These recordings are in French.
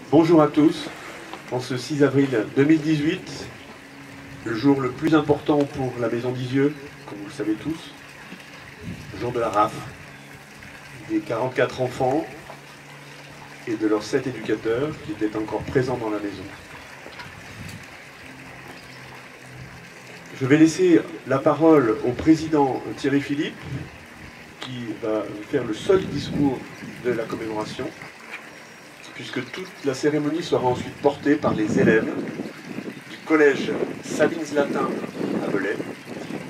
Bonjour à tous. En ce 6 avril 2018, le jour le plus important pour la Maison d'Isieux, comme vous le savez tous, le jour de la RAF, des 44 enfants et de leurs 7 éducateurs qui étaient encore présents dans la maison. Je vais laisser la parole au président Thierry Philippe, qui va faire le seul discours de la commémoration, puisque toute la cérémonie sera ensuite portée par les élèves du collège Sabine Zlatin à Belay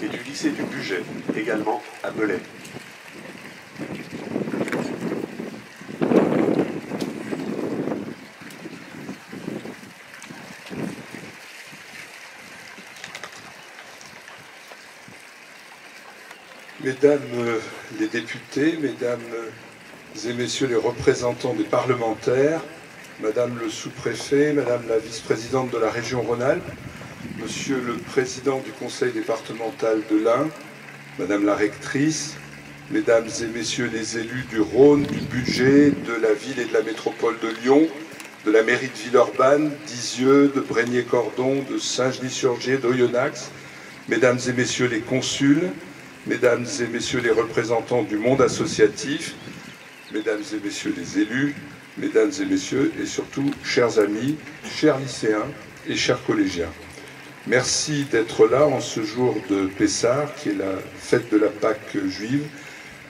et du lycée du Bugey, également à Belay. Mesdames les députés, mesdames et messieurs les représentants des parlementaires, madame le sous-préfet, madame la vice-présidente de la région Rhône-Alpes, monsieur le président du conseil départemental de l'Ain, madame la rectrice, mesdames et messieurs les élus du Rhône, du Bugey, de la ville et de la métropole de Lyon, de la mairie de Villeurbanne, d'Isieux, de Brégnier-Cordon, de Saint-Genis-sur-Gier, d'Oyonnax, mesdames et messieurs les consuls, mesdames et messieurs les représentants du monde associatif, mesdames et messieurs les élus, mesdames et messieurs, et surtout, chers amis, chers lycéens et chers collégiens. Merci d'être là en ce jour de Pessah, qui est la fête de la Pâque juive,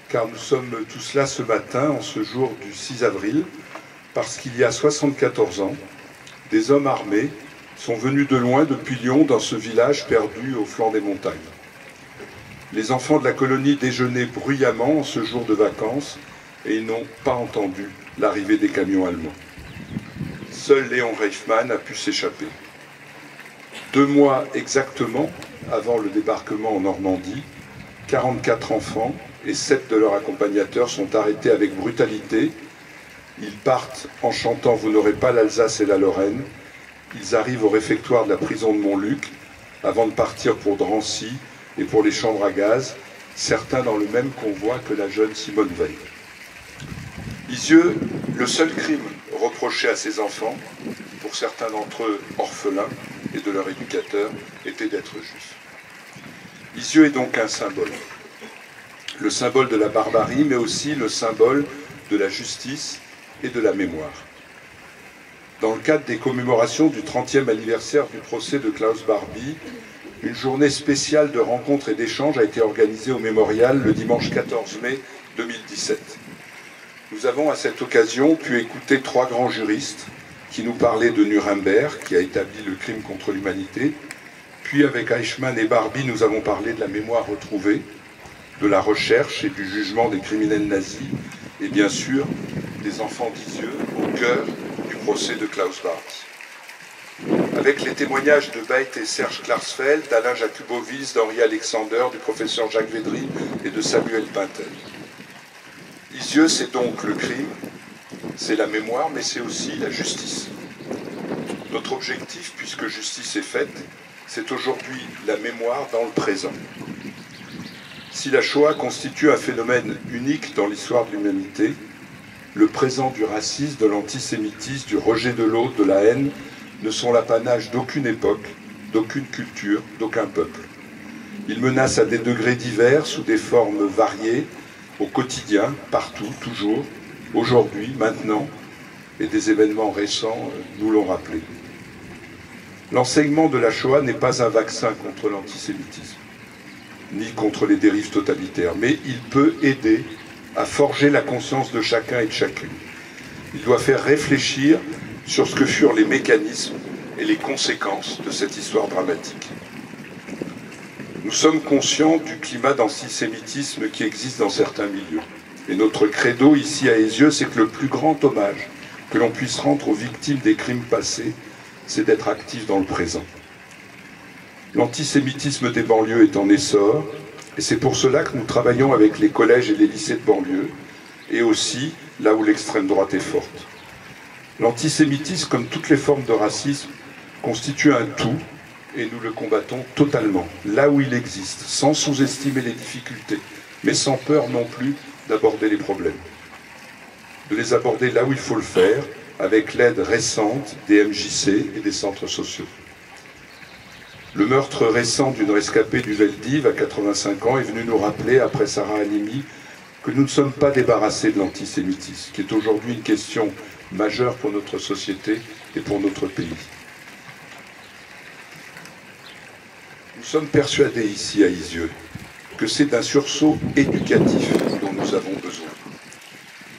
car nous sommes tous là ce matin, en ce jour du 6 avril, parce qu'il y a 74 ans, des hommes armés sont venus de loin depuis Lyon, dans ce village perdu au flanc des montagnes. Les enfants de la colonie déjeunaient bruyamment en ce jour de vacances et ils n'ont pas entendu l'arrivée des camions allemands. Seul Léon Reifmann a pu s'échapper. 2 mois exactement avant le débarquement en Normandie, 44 enfants et 7 de leurs accompagnateurs sont arrêtés avec brutalité. Ils partent en chantant « Vous n'aurez pas l'Alsace et la Lorraine ». Ils arrivent au réfectoire de la prison de Montluc avant de partir pour Drancy et pour les chambres à gaz, certains dans le même convoi que la jeune Simone Veil. Isieux, le seul crime reproché à ces enfants, pour certains d'entre eux orphelins et de leur éducateur, était d'être juifs. Isieux est donc un symbole. Le symbole de la barbarie, mais aussi le symbole de la justice et de la mémoire. Dans le cadre des commémorations du 30e anniversaire du procès de Klaus Barbie, une journée spéciale de rencontres et d'échanges a été organisée au Mémorial le dimanche 14 mai 2017. Nous avons à cette occasion pu écouter 3 grands juristes qui nous parlaient de Nuremberg, qui a établi le crime contre l'humanité. Puis avec Eichmann et Barbie, nous avons parlé de la mémoire retrouvée, de la recherche et du jugement des criminels nazis, et bien sûr des enfants d'Isieux au cœur du procès de Klaus Barbie. Avec les témoignages de Beit et Serge Klarsfeld, d'Alain Jakubowice, d'Henri Alexander, du professeur Jacques Védry et de Samuel Pintel. Isieux, c'est donc le crime, c'est la mémoire, mais c'est aussi la justice. Notre objectif, puisque justice est faite, c'est aujourd'hui la mémoire dans le présent. Si la Shoah constitue un phénomène unique dans l'histoire de l'humanité, le présent du racisme, de l'antisémitisme, du rejet de l'autre, de la haine, ne sont l'apanage d'aucune époque, d'aucune culture, d'aucun peuple. Ils menacent à des degrés divers, sous des formes variées, au quotidien, partout, toujours, aujourd'hui, maintenant, et des événements récents nous l'ont rappelé. L'enseignement de la Shoah n'est pas un vaccin contre l'antisémitisme, ni contre les dérives totalitaires, mais il peut aider à forger la conscience de chacun et de chacune. Il doit faire réfléchir sur ce que furent les mécanismes et les conséquences de cette histoire dramatique. Nous sommes conscients du climat d'antisémitisme qui existe dans certains milieux. Et notre credo ici à Isieux, c'est que le plus grand hommage que l'on puisse rendre aux victimes des crimes passés, c'est d'être actif dans le présent. L'antisémitisme des banlieues est en essor, et c'est pour cela que nous travaillons avec les collèges et les lycées de banlieue, et aussi là où l'extrême droite est forte. L'antisémitisme, comme toutes les formes de racisme, constitue un tout, et nous le combattons totalement, là où il existe, sans sous-estimer les difficultés, mais sans peur non plus d'aborder les problèmes. De les aborder là où il faut le faire, avec l'aide récente des MJC et des centres sociaux. Le meurtre récent d'une rescapée du Veldiv à 85 ans est venu nous rappeler, après Sarah Halimi, que nous ne sommes pas débarrassés de l'antisémitisme, qui est aujourd'hui une question majeure pour notre société et pour notre pays. Nous sommes persuadés ici à Isieux que c'est d'un sursaut éducatif dont nous avons besoin.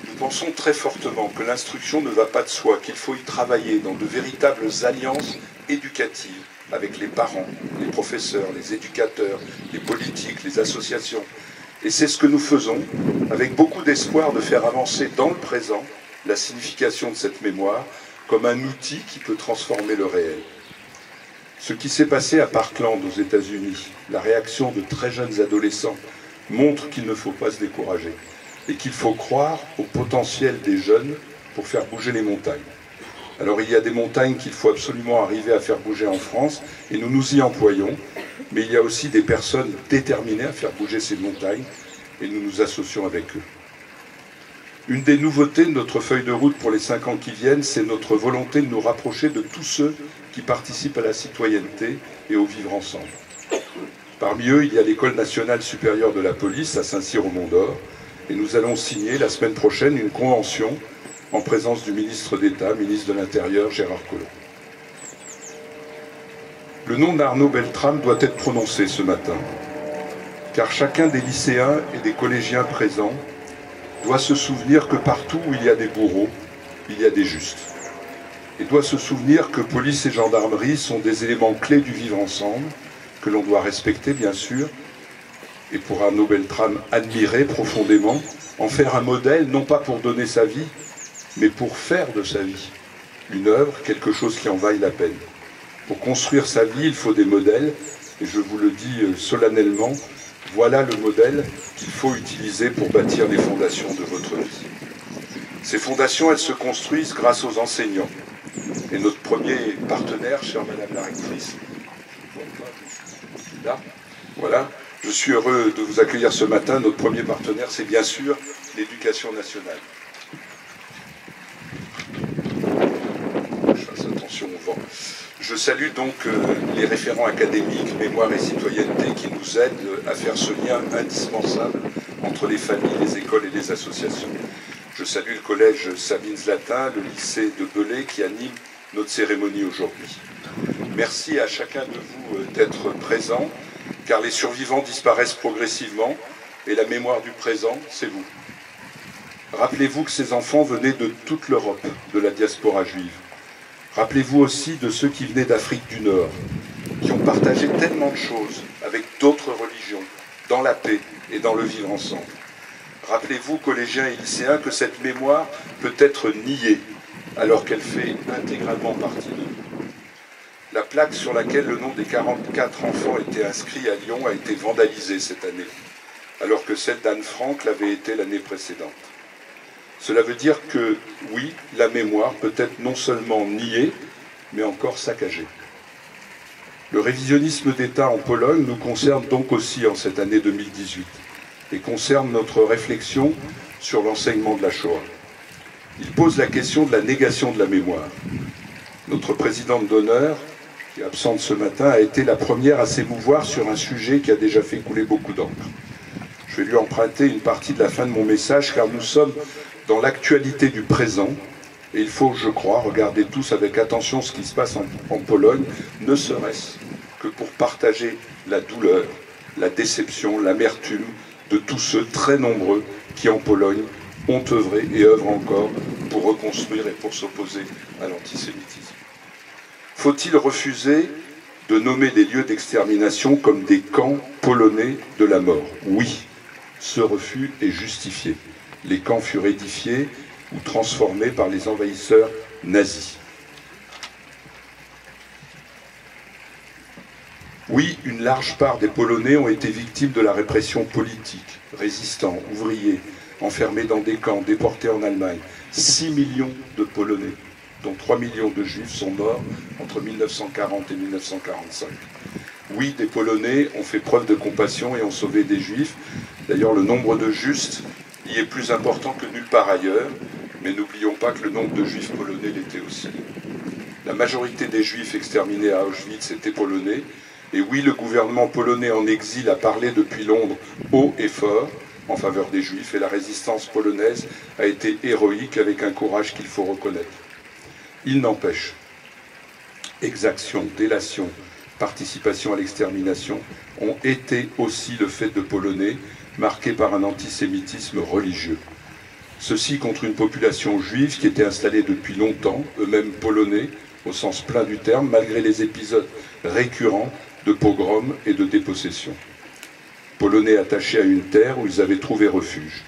Nous pensons très fortement que l'instruction ne va pas de soi, qu'il faut y travailler dans de véritables alliances éducatives avec les parents, les professeurs, les éducateurs, les politiques, les associations. Et c'est ce que nous faisons, avec beaucoup d'espoir de faire avancer dans le présent la signification de cette mémoire comme un outil qui peut transformer le réel. Ce qui s'est passé à Parkland aux États-Unis, la réaction de très jeunes adolescents, montre qu'il ne faut pas se décourager et qu'il faut croire au potentiel des jeunes pour faire bouger les montagnes. Alors il y a des montagnes qu'il faut absolument arriver à faire bouger en France et nous nous y employons, mais il y a aussi des personnes déterminées à faire bouger ces montagnes et nous nous associons avec eux. Une des nouveautés de notre feuille de route pour les 5 ans qui viennent, c'est notre volonté de nous rapprocher de tous ceux qui participent à la citoyenneté et au vivre ensemble. Parmi eux, il y a l'École nationale supérieure de la police à Saint-Cyr-au-Mont-d'Or et nous allons signer la semaine prochaine une convention en présence du ministre d'État, ministre de l'Intérieur, Gérard Collomb. Le nom d'Arnaud Beltrame doit être prononcé ce matin, car chacun des lycéens et des collégiens présents doit se souvenir que partout où il y a des bourreaux, il y a des justes. Et doit se souvenir que police et gendarmerie sont des éléments clés du vivre ensemble, que l'on doit respecter bien sûr, et pour Arnaud Beltrame admirer profondément, en faire un modèle, non pas pour donner sa vie, mais pour faire de sa vie une œuvre, quelque chose qui en vaille la peine. Pour construire sa vie, il faut des modèles, et je vous le dis solennellement, voilà le modèle qu'il faut utiliser pour bâtir les fondations de votre vie. Ces fondations, elles se construisent grâce aux enseignants. Et notre premier partenaire, chère Madame la rectrice, là, voilà, je suis heureux de vous accueillir ce matin. Notre premier partenaire, c'est bien sûr l'Éducation nationale. Je fasse attention au vent. Je salue donc les référents académiques, mémoire et citoyenneté qui nous aident à faire ce lien indispensable entre les familles, les écoles et les associations. Je salue le collège Sabine Zlatin, le lycée de Belay qui anime notre cérémonie aujourd'hui. Merci à chacun de vous d'être présents, car les survivants disparaissent progressivement et la mémoire du présent, c'est vous. Rappelez-vous que ces enfants venaient de toute l'Europe, de la diaspora juive. Rappelez-vous aussi de ceux qui venaient d'Afrique du Nord, qui ont partagé tellement de choses avec d'autres religions, dans la paix et dans le vivre ensemble. Rappelez-vous, collégiens et lycéens, que cette mémoire peut être niée, alors qu'elle fait intégralement partie de nous. La plaque sur laquelle le nom des 44 enfants était inscrit à Lyon a été vandalisée cette année, alors que celle d'Anne Frank l'avait été l'année précédente. Cela veut dire que, oui, la mémoire peut être non seulement niée, mais encore saccagée. Le révisionnisme d'État en Pologne nous concerne donc aussi en cette année 2018 et concerne notre réflexion sur l'enseignement de la Shoah. Il pose la question de la négation de la mémoire. Notre présidente d'honneur, qui est absente ce matin, a été la première à s'émouvoir sur un sujet qui a déjà fait couler beaucoup d'encre. Je vais lui emprunter une partie de la fin de mon message, car nous sommes dans l'actualité du présent, et il faut, je crois, regarder tous avec attention ce qui se passe en Pologne, ne serait-ce que pour partager la douleur, la déception, l'amertume de tous ceux très nombreux qui, en Pologne, ont œuvré et œuvrent encore pour reconstruire et pour s'opposer à l'antisémitisme. Faut-il refuser de nommer les lieux d'extermination comme des camps polonais de la mort? Oui, ce refus est justifié. Les camps furent édifiés ou transformés par les envahisseurs nazis. Oui, une large part des Polonais ont été victimes de la répression politique, résistants, ouvriers, enfermés dans des camps, déportés en Allemagne. 6 millions de Polonais, dont 3 millions de Juifs, sont morts entre 1940 et 1945. Oui, des Polonais ont fait preuve de compassion et ont sauvé des Juifs. D'ailleurs, le nombre de justes y est plus important que nulle part ailleurs, Mais n'oublions pas que le nombre de juifs polonais l'était aussi. La majorité des juifs exterminés à Auschwitz étaient polonais, et oui, le gouvernement polonais en exil a parlé depuis Londres haut et fort en faveur des juifs, et la résistance polonaise a été héroïque avec un courage qu'il faut reconnaître. Il n'empêche, exaction, délation, participation à l'extermination ont été aussi le fait de Polonais marqués par un antisémitisme religieux. Ceci contre une population juive qui était installée depuis longtemps, eux-mêmes polonais, au sens plein du terme, malgré les épisodes récurrents de pogroms et de dépossession. Polonais attachés à une terre où ils avaient trouvé refuge.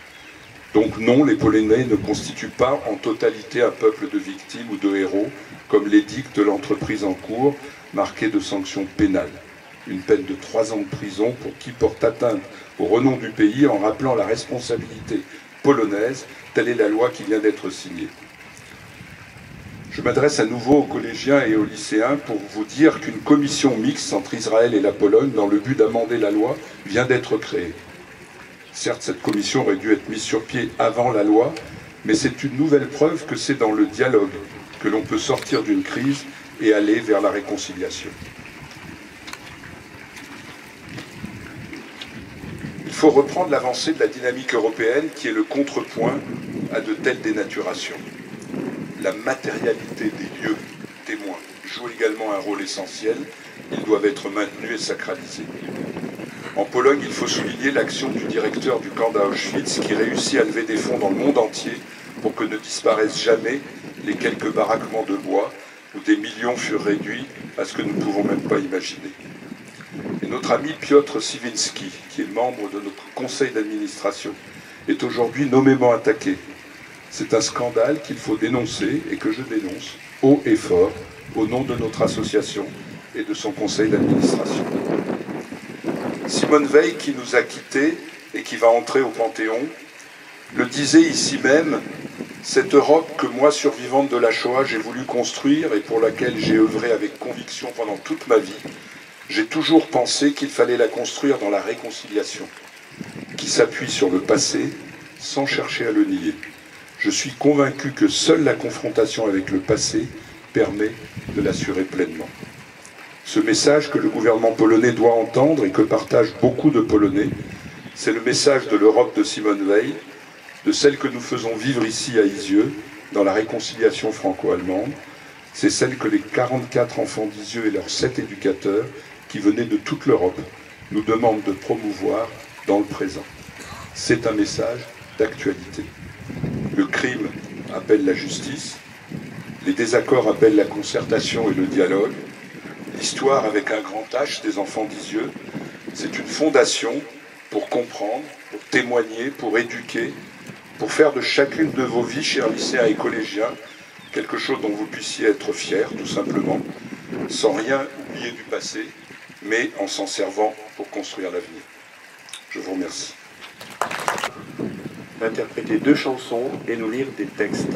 Donc non, les Polonais ne constituent pas en totalité un peuple de victimes ou de héros, comme l'édicte l'entreprise en cours, marquée de sanctions pénales. Une peine de 3 ans de prison pour qui porte atteinte au renom du pays en rappelant la responsabilité polonaise, telle est la loi qui vient d'être signée. Je m'adresse à nouveau aux collégiens et aux lycéens pour vous dire qu'une commission mixte entre Israël et la Pologne, dans le but d'amender la loi, vient d'être créée. Certes, cette commission aurait dû être mise sur pied avant la loi, mais c'est une nouvelle preuve que c'est dans le dialogue que l'on peut sortir d'une crise et aller vers la réconciliation. Il faut reprendre l'avancée de la dynamique européenne qui est le contrepoint à de telles dénaturations. La matérialité des lieux témoins joue également un rôle essentiel. Ils doivent être maintenus et sacralisés. En Pologne, il faut souligner l'action du directeur du camp d'Auschwitz qui réussit à lever des fonds dans le monde entier pour que ne disparaissent jamais les quelques baraquements de bois où des millions furent réduits à ce que nous ne pouvons même pas imaginer. Et notre ami Piotr Siwiński, qui est membre de notre conseil d'administration, est aujourd'hui nommément attaqué. C'est un scandale qu'il faut dénoncer et que je dénonce haut et fort au nom de notre association et de son conseil d'administration. Simone Veil, qui nous a quittés et qui va entrer au Panthéon, le disait ici même, cette Europe que moi, survivante de la Shoah, j'ai voulu construire et pour laquelle j'ai œuvré avec conviction pendant toute ma vie, j'ai toujours pensé qu'il fallait la construire dans la réconciliation, qui s'appuie sur le passé sans chercher à le nier. Je suis convaincu que seule la confrontation avec le passé permet de l'assurer pleinement. Ce message que le gouvernement polonais doit entendre et que partagent beaucoup de Polonais, c'est le message de l'Europe de Simone Veil, de celle que nous faisons vivre ici à Isieux, dans la réconciliation franco-allemande. C'est celle que les 44 enfants d'Isieux et leurs 7 éducateurs, qui venaient de toute l'Europe, nous demandent de promouvoir dans le présent. C'est un message d'actualité. Le crime appelle la justice, les désaccords appellent la concertation et le dialogue. L'histoire avec un grand H des enfants d'Isieux, c'est une fondation pour comprendre, pour témoigner, pour éduquer, pour faire de chacune de vos vies, chers lycéens et collégiens, quelque chose dont vous puissiez être fiers, tout simplement, sans rien oublier du passé, mais en s'en servant pour construire l'avenir. Je vous remercie. Interpréter 2 chansons et nous lire des textes.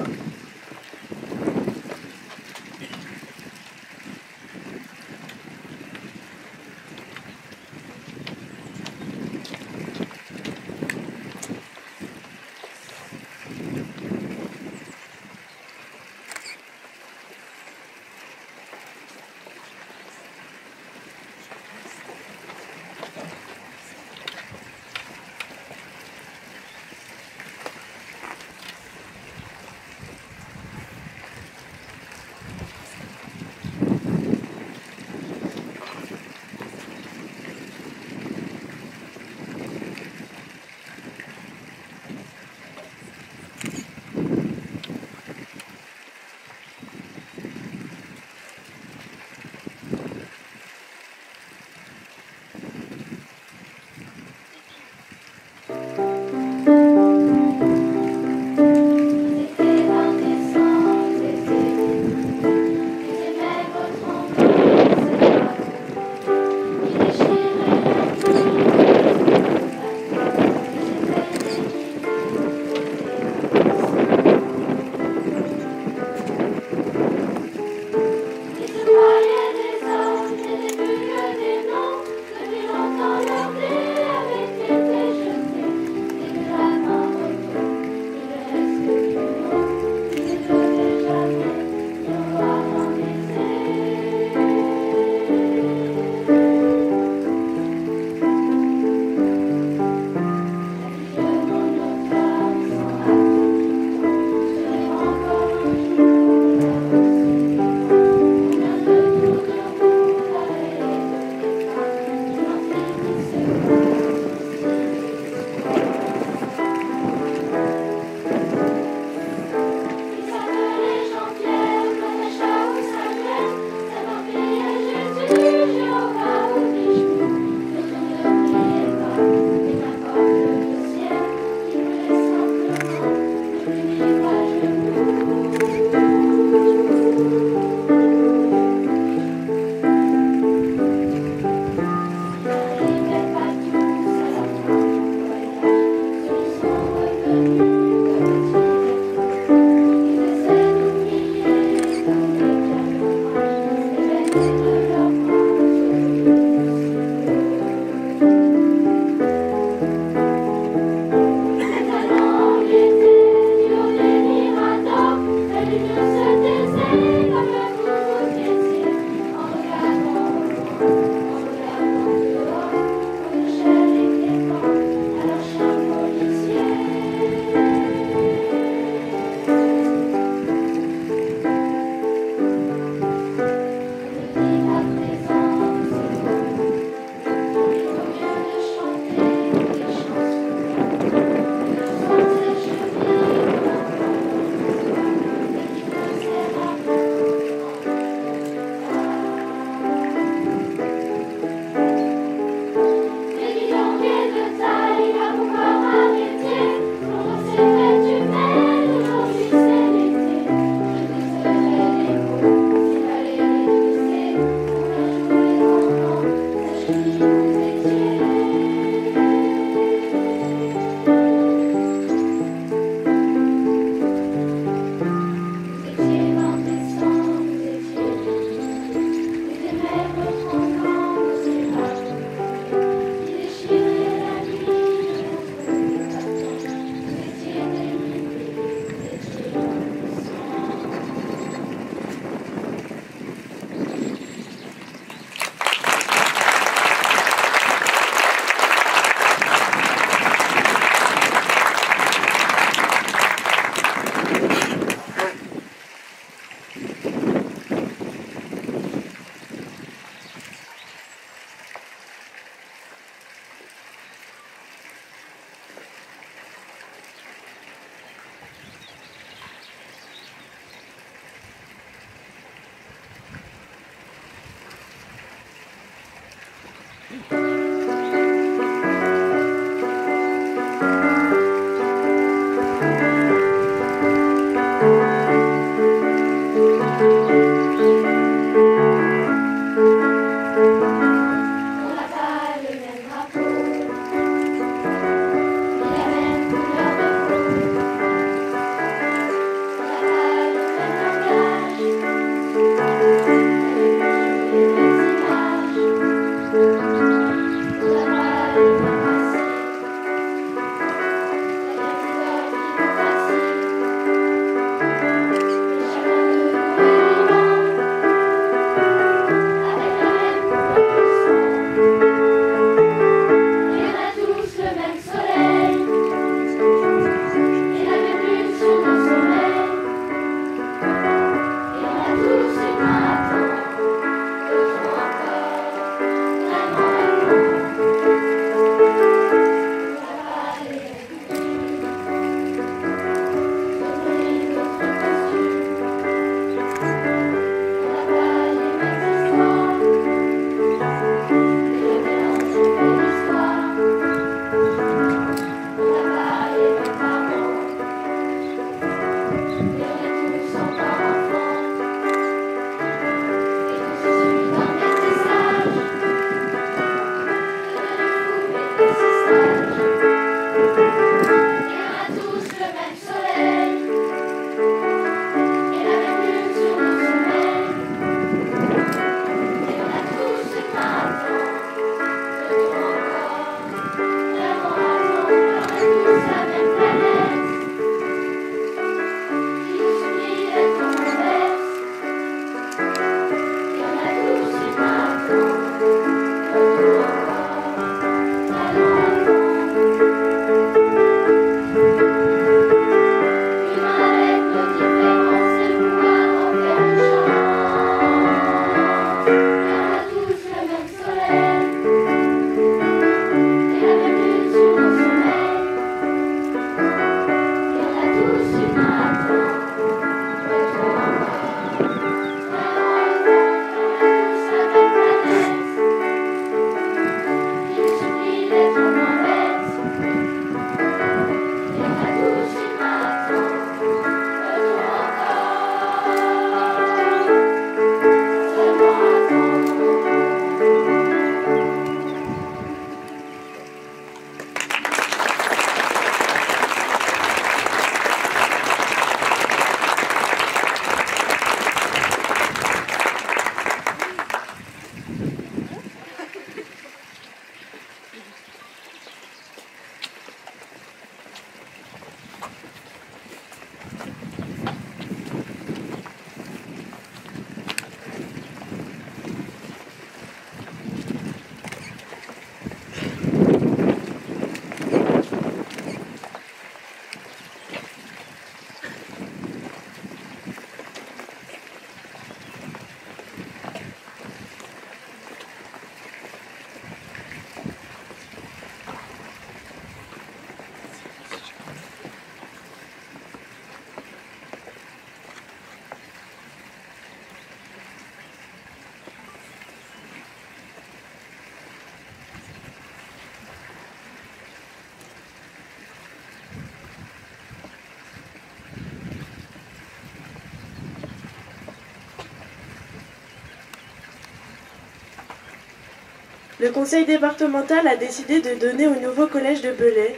Le conseil départemental a décidé de donner au nouveau collège de Belay,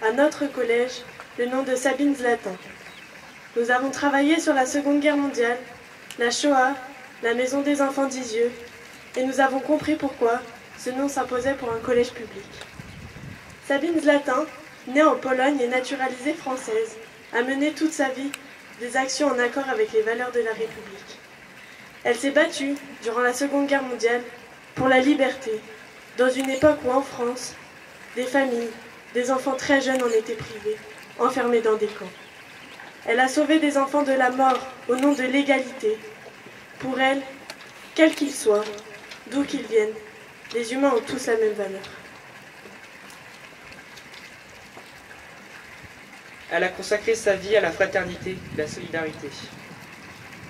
à notre collège, le nom de Sabine Zlatin. Nous avons travaillé sur la Seconde Guerre mondiale, la Shoah, la Maison des enfants d'Isieux, et nous avons compris pourquoi ce nom s'imposait pour un collège public. Sabine Zlatin, née en Pologne et naturalisée française, a mené toute sa vie des actions en accord avec les valeurs de la République. Elle s'est battue, durant la Seconde Guerre mondiale, pour la liberté, dans une époque où en France, des familles, des enfants très jeunes en étaient privés, enfermés dans des camps. Elle a sauvé des enfants de la mort au nom de l'égalité. Pour elle, quels qu'ils soient, d'où qu'ils viennent, les humains ont tous la même valeur. Elle a consacré sa vie à la fraternité et la solidarité.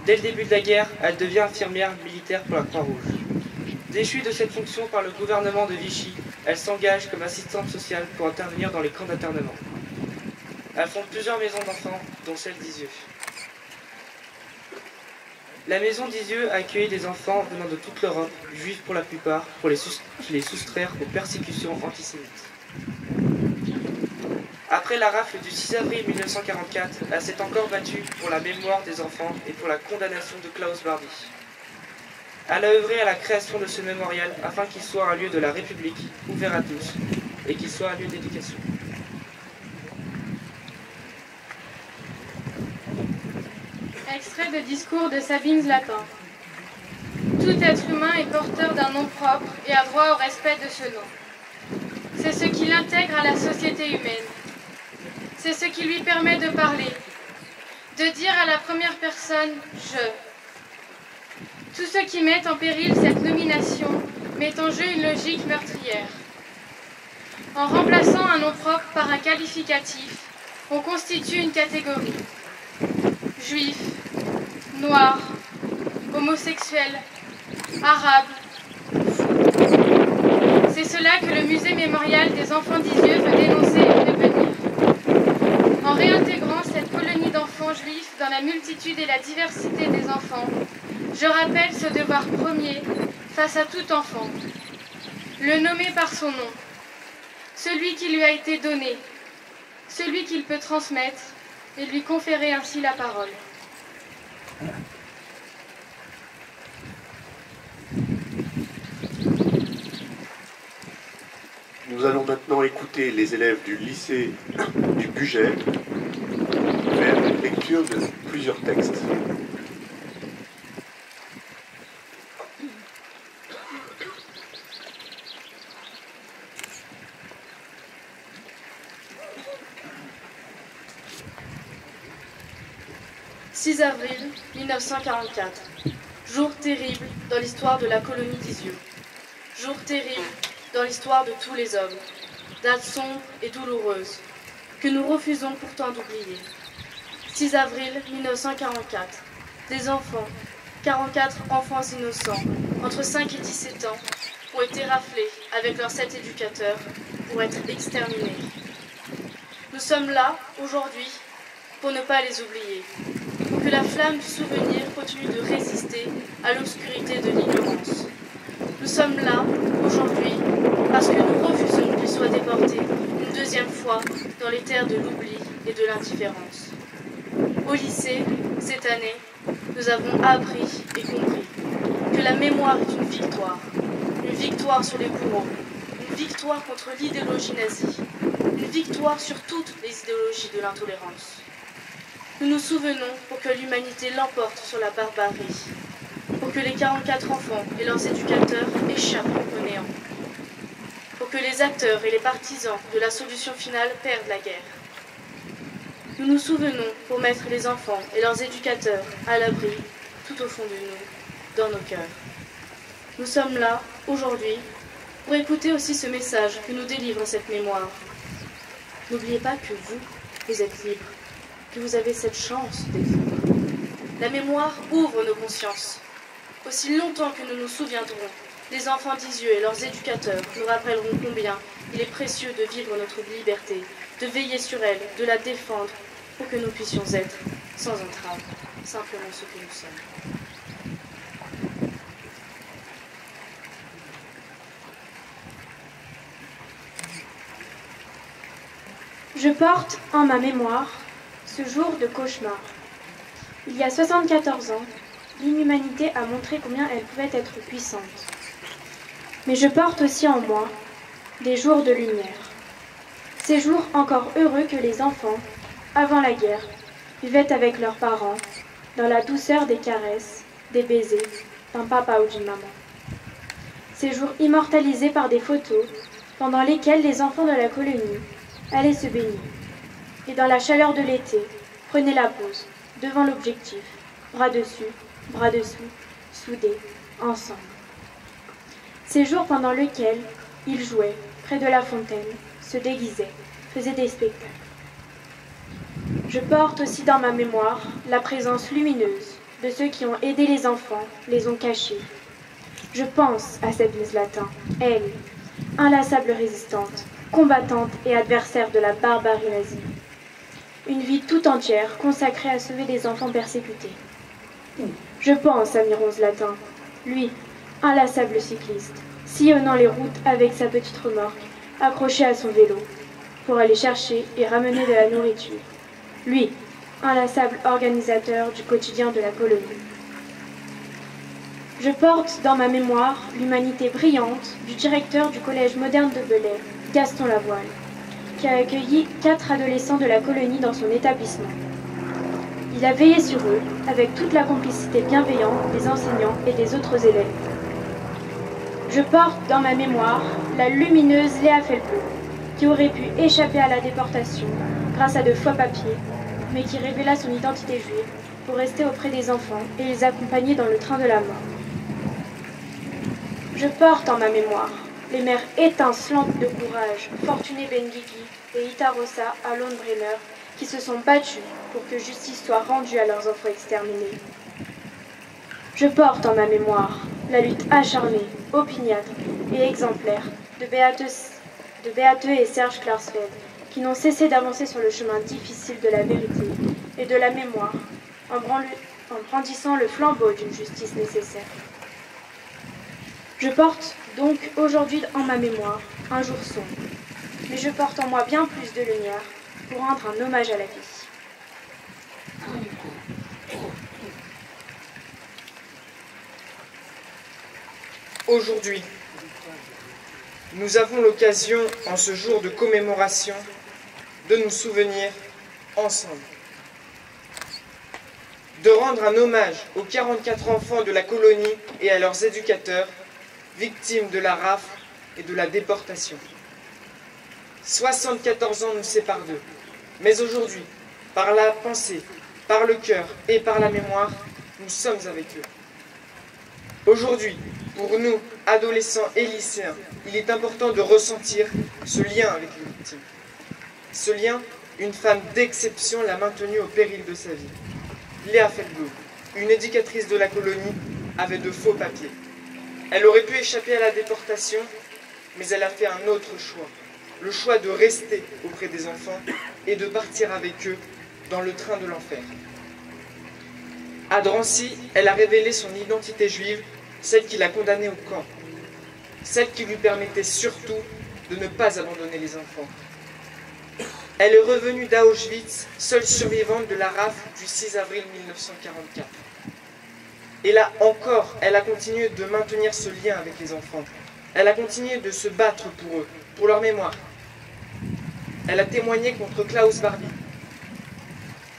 Dès le début de la guerre, elle devient infirmière militaire pour la Croix-Rouge. Déchue de cette fonction par le gouvernement de Vichy, elle s'engage comme assistante sociale pour intervenir dans les camps d'internement. Elle fonde plusieurs maisons d'enfants, dont celle d'Isieux. La maison d'Isieux a accueilli des enfants venant de toute l'Europe, juifs pour la plupart, pour les soustraire aux persécutions antisémites. Après la rafle du 6 avril 1944, elle s'est encore battue pour la mémoire des enfants et pour la condamnation de Klaus Barbie. Elle a œuvré à la création de ce mémorial afin qu'il soit un lieu de la République, ouvert à tous, et qu'il soit un lieu d'éducation. Extrait de discours de Sabine Zlatan. Tout être humain est porteur d'un nom propre et a droit au respect de ce nom. C'est ce qui l'intègre à la société humaine. C'est ce qui lui permet de parler, de dire à la première personne « je ». Tout ce qui met en péril cette nomination met en jeu une logique meurtrière. En remplaçant un nom propre par un qualificatif, on constitue une catégorie. Juif, noir, homosexuel, arabe, fou. C'est cela que le musée mémorial des enfants d'Isieux veut dénoncer et prévenir. En réintégrant cette colonie d'enfants juifs dans la multitude et la diversité des enfants, je rappelle ce devoir premier face à tout enfant. Le nommer par son nom, celui qui lui a été donné, celui qu'il peut transmettre et lui conférer ainsi la parole. Nous allons maintenant écouter les élèves du lycée du Bugey faire une lecture de plusieurs textes. « 6 avril 1944. Jour terrible dans l'histoire de la colonie d'Isieux. Jour terrible dans l'histoire de tous les hommes. Date sombre et douloureuse, que nous refusons pourtant d'oublier. 6 avril 1944. Des enfants, 44 enfants innocents, entre 5 et 17 ans, ont été raflés avec leurs 7 éducateurs pour être exterminés. Nous sommes là, aujourd'hui, pour ne pas les oublier, pour que la flamme du souvenir continue de résister à l'obscurité de l'ignorance. Nous sommes là, aujourd'hui, parce que nous refusons qu'ils soient déportés une deuxième fois dans les terres de l'oubli et de l'indifférence. Au lycée, cette année, nous avons appris et compris que la mémoire est une victoire sur les bourreaux, une victoire contre l'idéologie nazie, une victoire sur toutes les idéologies de l'intolérance. Nous nous souvenons pour que l'humanité l'emporte sur la barbarie, pour que les 44 enfants et leurs éducateurs échappent au néant, pour que les acteurs et les partisans de la solution finale perdent la guerre. Nous nous souvenons pour mettre les enfants et leurs éducateurs à l'abri, tout au fond de nous, dans nos cœurs. Nous sommes là, aujourd'hui, pour écouter aussi ce message que nous délivre cette mémoire. N'oubliez pas que vous êtes libres, que vous avez cette chance d'être libres. La mémoire ouvre nos consciences. Aussi longtemps que nous nous souviendrons, les enfants d'Isieux et leurs éducateurs nous rappelleront combien il est précieux de vivre notre liberté, de veiller sur elle, de la défendre, pour que nous puissions être, sans entrave, simplement ce que nous sommes. Je porte en ma mémoire ce jour de cauchemar. Il y a 74 ans, l'inhumanité a montré combien elle pouvait être puissante. Mais je porte aussi en moi des jours de lumière. Ces jours encore heureux que les enfants, avant la guerre, vivaient avec leurs parents, dans la douceur des caresses, des baisers, d'un papa ou d'une maman. Ces jours immortalisés par des photos, pendant lesquelles les enfants de la colonie allaient se baigner. Et dans la chaleur de l'été, prenaient la pause, devant l'objectif, bras dessus, bras dessous, soudés, ensemble. Ces jours pendant lesquels ils jouaient près de la fontaine, se déguisaient, faisaient des spectacles. Je porte aussi dans ma mémoire la présence lumineuse de ceux qui ont aidé les enfants, les ont cachés. Je pense à Sabine Zlatin, elle, inlassable résistante, combattante et adversaire de la barbarie nazie. Une vie tout entière consacrée à sauver des enfants persécutés. Je pense à Miron Zlatin, lui, inlassable cycliste, sillonnant les routes avec sa petite remorque, accrochée à son vélo, pour aller chercher et ramener de la nourriture. Lui, inlassable organisateur du quotidien de la colonie. Je porte dans ma mémoire l'humanité brillante du directeur du collège moderne de Belay, Gaston Lavoile, qui a accueilli 4 adolescents de la colonie dans son établissement. Il a veillé sur eux avec toute la complicité bienveillante des enseignants et des autres élèves. Je porte dans ma mémoire la lumineuse Léa Felpeau, qui aurait pu échapper à la déportation grâce à de faux papiers, mais qui révéla son identité juive pour rester auprès des enfants et les accompagner dans le train de la mort. Je porte en ma mémoire les mères étincelantes de courage, Fortuné Benguigui et Itarossa Alon-Brenner, qui se sont battues pour que justice soit rendue à leurs enfants exterminés. Je porte en ma mémoire la lutte acharnée, opiniâtre et exemplaire de Beate et Serge Klarsfeld, qui n'ont cessé d'avancer sur le chemin difficile de la vérité et de la mémoire, en brandissant le flambeau d'une justice nécessaire. Je porte donc aujourd'hui en ma mémoire un jour sombre, mais je porte en moi bien plus de lumière pour rendre un hommage à la vie. Aujourd'hui, nous avons l'occasion, en ce jour de commémoration, de nous souvenir ensemble. De rendre un hommage aux 44 enfants de la colonie et à leurs éducateurs, victimes de la rafle et de la déportation. 74 ans nous séparent d'eux, mais aujourd'hui, par la pensée, par le cœur et par la mémoire, nous sommes avec eux. Aujourd'hui, pour nous, adolescents et lycéens, il est important de ressentir ce lien avec les victimes. Ce lien, une femme d'exception l'a maintenu au péril de sa vie. Léa Feldblum, une éducatrice de la colonie, avait de faux papiers. Elle aurait pu échapper à la déportation, mais elle a fait un autre choix. Le choix de rester auprès des enfants et de partir avec eux dans le train de l'enfer. À Drancy, elle a révélé son identité juive, celle qui l'a condamnée au camp. Celle qui lui permettait surtout de ne pas abandonner les enfants. Elle est revenue d'Auschwitz, seule survivante de la rafle du 6 avril 1944. Et là encore, elle a continué de maintenir ce lien avec les enfants. Elle a continué de se battre pour eux, pour leur mémoire. Elle a témoigné contre Klaus Barbie.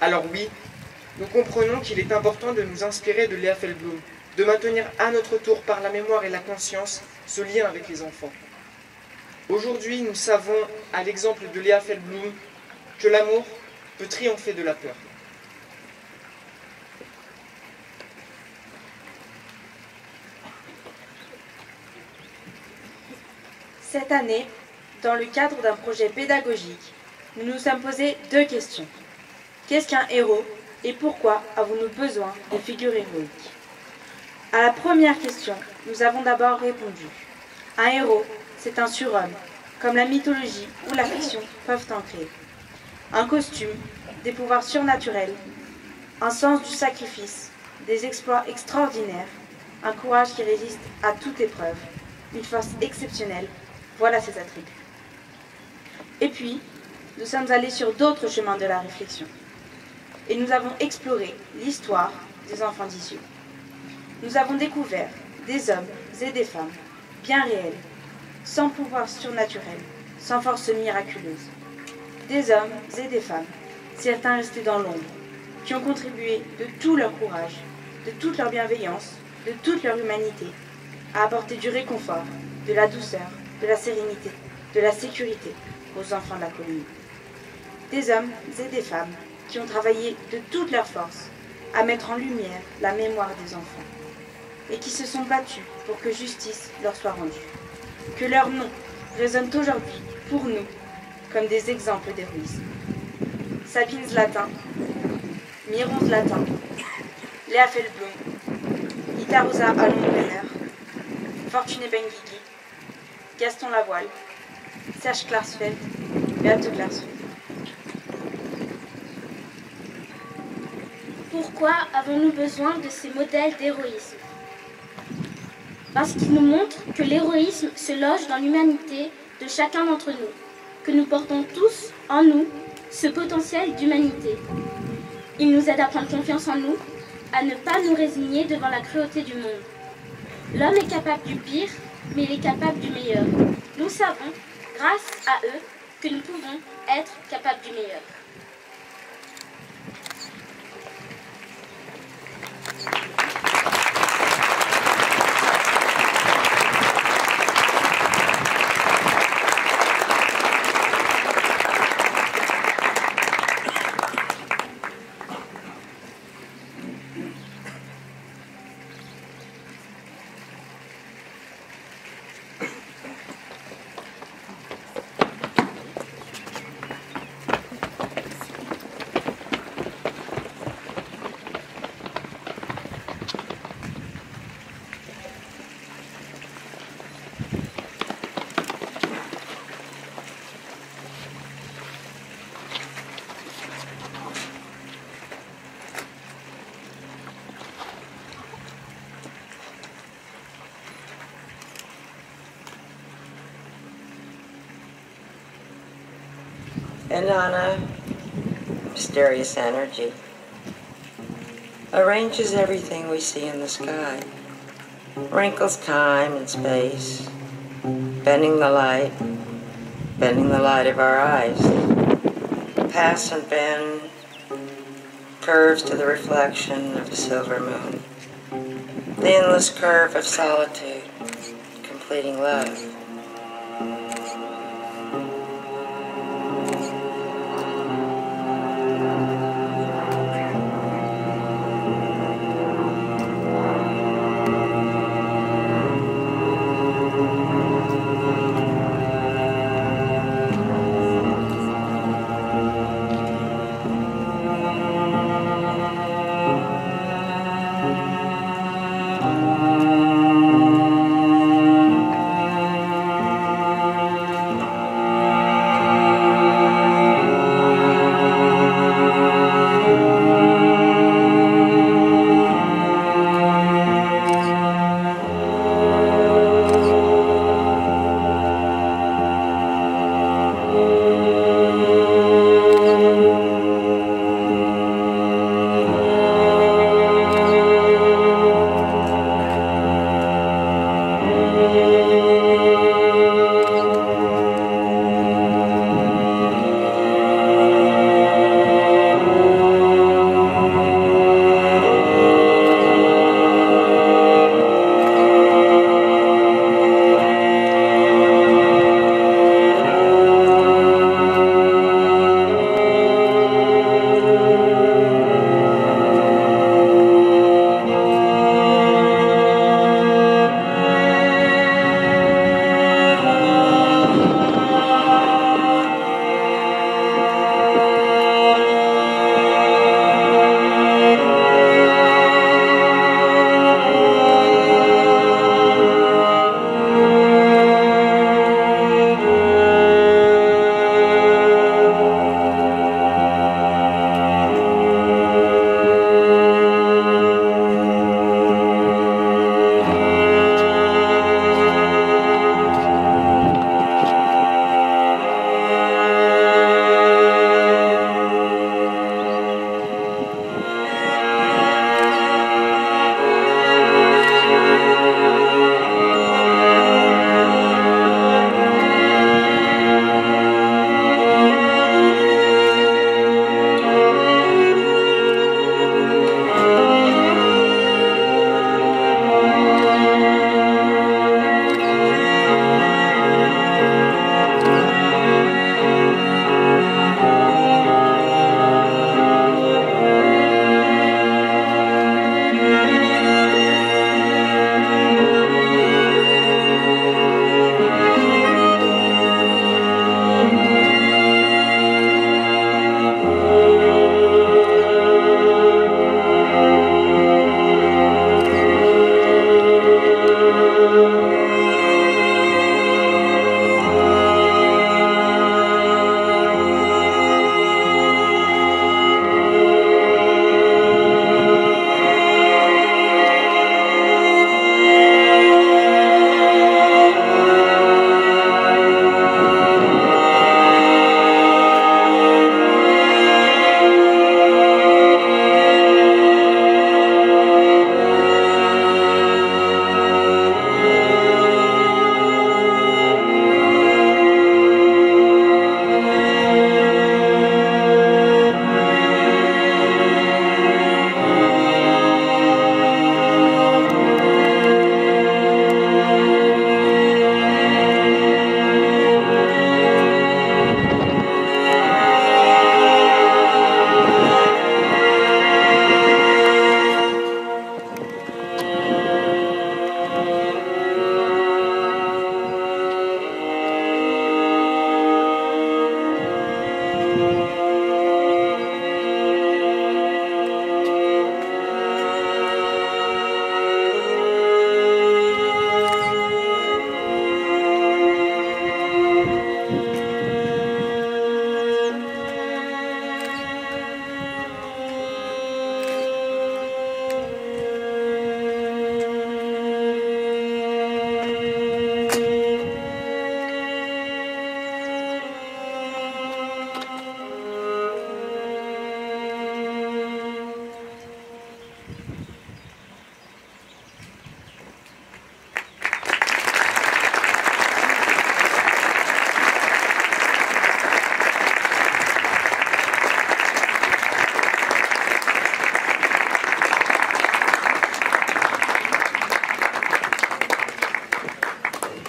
Alors oui, nous comprenons qu'il est important de nous inspirer de Léa Feldblum, de maintenir à notre tour par la mémoire et la conscience ce lien avec les enfants. Aujourd'hui, nous savons, à l'exemple de Léa Feldblum, que l'amour peut triompher de la peur. Cette année, dans le cadre d'un projet pédagogique, nous nous sommes posé 2 questions. Qu'est-ce qu'un héros et pourquoi avons-nous besoin de figures héroïques? À la première question, nous avons d'abord répondu. Un héros, c'est un surhomme, comme la mythologie ou la fiction peuvent en créer. Un costume, des pouvoirs surnaturels, un sens du sacrifice, des exploits extraordinaires, un courage qui résiste à toute épreuve, une force exceptionnelle, voilà ses attributs. Et puis, nous sommes allés sur d'autres chemins de la réflexion. Et nous avons exploré l'histoire des enfants d'issus. Nous avons découvert des hommes et des femmes bien réels, sans pouvoir surnaturel, sans force miraculeuse. Des hommes et des femmes, certains restés dans l'ombre, qui ont contribué de tout leur courage, de toute leur bienveillance, de toute leur humanité, à apporter du réconfort, de la douceur, de la sérénité, de la sécurité aux enfants de la colonie. Des hommes et des femmes qui ont travaillé de toute leur force à mettre en lumière la mémoire des enfants et qui se sont battus pour que justice leur soit rendue. Que leurs noms résonnent aujourd'hui pour nous comme des exemples d'héroïsme. Sabine Zlatin, Miron Zlatin, Léa Feldblum, Itarossa Alon-Brenner, Fortuné Benguigui, Gaston Lavoile, Serge Klarsfeld, Beate Klarsfeld. Pourquoi avons-nous besoin de ces modèles d'héroïsme? Parce qu'ils nous montrent que l'héroïsme se loge dans l'humanité de chacun d'entre nous, que nous portons tous en nous ce potentiel d'humanité. Ils nous aident à prendre confiance en nous, à ne pas nous résigner devant la cruauté du monde. L'homme est capable du pire, mais il est capable du meilleur. Nous savons, grâce à eux, que nous pouvons être capables du meilleur. Inanna, mysterious energy, arranges everything we see in the sky, wrinkles time and space, bending the light of our eyes, pass and bend, curves to the reflection of the silver moon, the endless curve of solitude, completing love.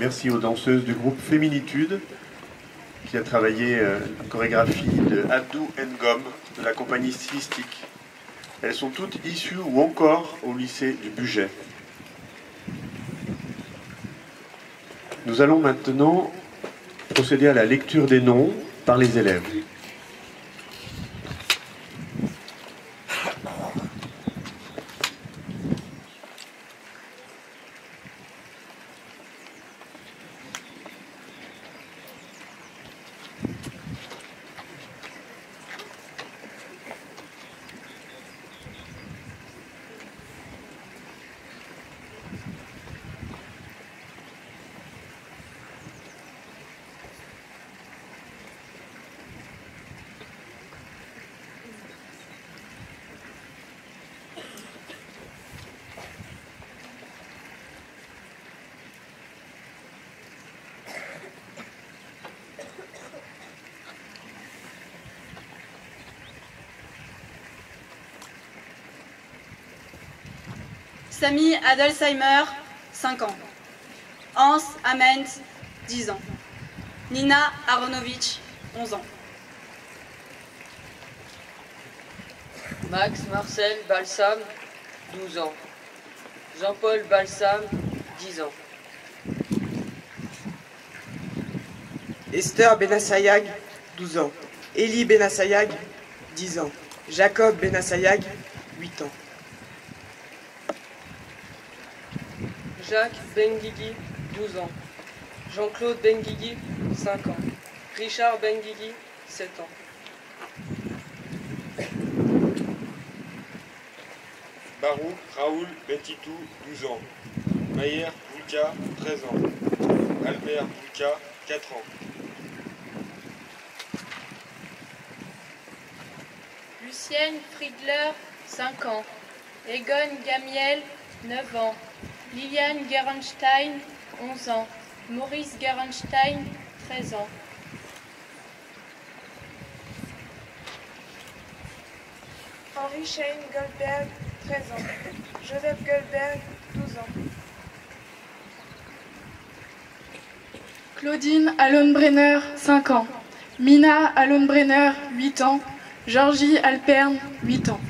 Merci aux danseuses du groupe Féminitude qui a travaillé la chorégraphie de Abdou Ngom de la compagnie stylistique. Elles sont toutes issues ou encore au lycée du Bugey. Nous allons maintenant procéder à la lecture des noms par les élèves. Sami Adelsheimer, 5 ans. Hans Ament, 10 ans. Nina Aronovitch, 11 ans. Max Marcel Balsam, 12 ans. Jean-Paul Balsam, 10 ans. Esther Benassayag, 12 ans. Elie Benassayag, 10 ans. Jacob Benassayag, 8 ans. Jacques Benguigui, 12 ans. Jean-Claude Benguigui, 5 ans. Richard Benguigui, 7 ans. Barouk Raoul Bentitou, 12 ans. Mayer Boulka, 13 ans. Albert Boulka, 4 ans. Lucienne Friedler, 5 ans. Egon Gamiel, 9 ans. Liliane Gerenstein, 11 ans. Maurice Gerenstein, 13 ans. Henri Shane Goldberg, 13 ans. Joseph Goldberg, 12 ans. Claudine Alonbrenner, 5 ans. Mina Alonbrenner, 8 ans. Georgie Alperne, 8 ans.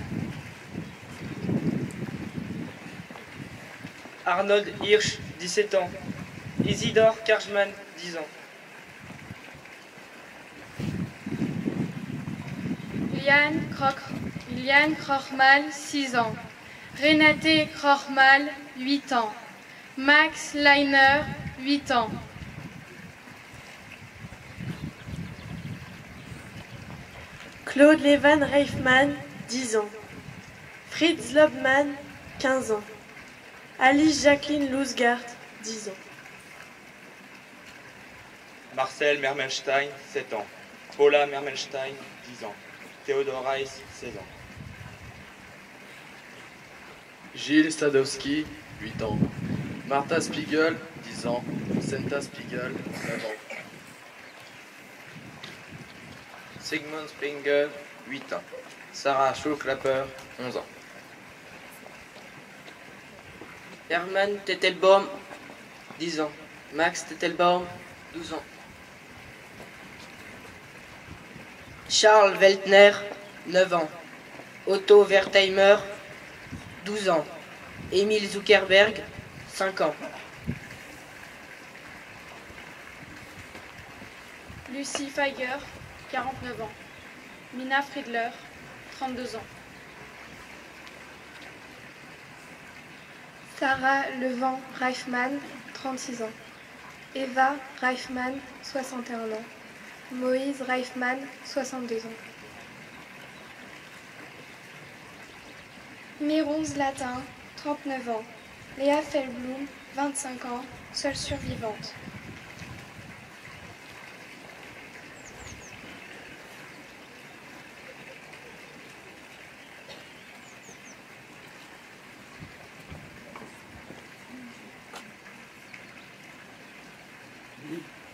Arnold Hirsch, 17 ans. Isidore Karchman, 10 ans. Liliane Krochmal, 6 ans. Renate Krochmal, 8 ans. Max Leiner, 8 ans. Claude Levan Reifman, 10 ans. Fritz Lobman, 15 ans. Alice Jacqueline Lousgart, 10 ans. Marcel Mermenstein, 7 ans. Paula Mermenstein, 10 ans. Théodore Reiss, 16 ans. Gilles Stadowski, 8 ans. Martha Spiegel, 10 ans. Senta Spiegel, 9 ans. Sigmund Springer, 8 ans. Sarah Schulklapper, 11 ans. Hermann Tettelbaum, 10 ans. Max Tettelbaum, 12 ans. Charles Weltner, 9 ans. Otto Wertheimer, 12 ans. Émile Zuckerberg, 5 ans. Lucie Feiger, 49 ans. Mina Friedler, 32 ans. Sarah Levent Reifman, 36 ans. Eva Reifman, 61 ans. Moïse Reifman, 62 ans. Méron Zlatin, 39 ans. Léa Feldblum, 25 ans, seule survivante.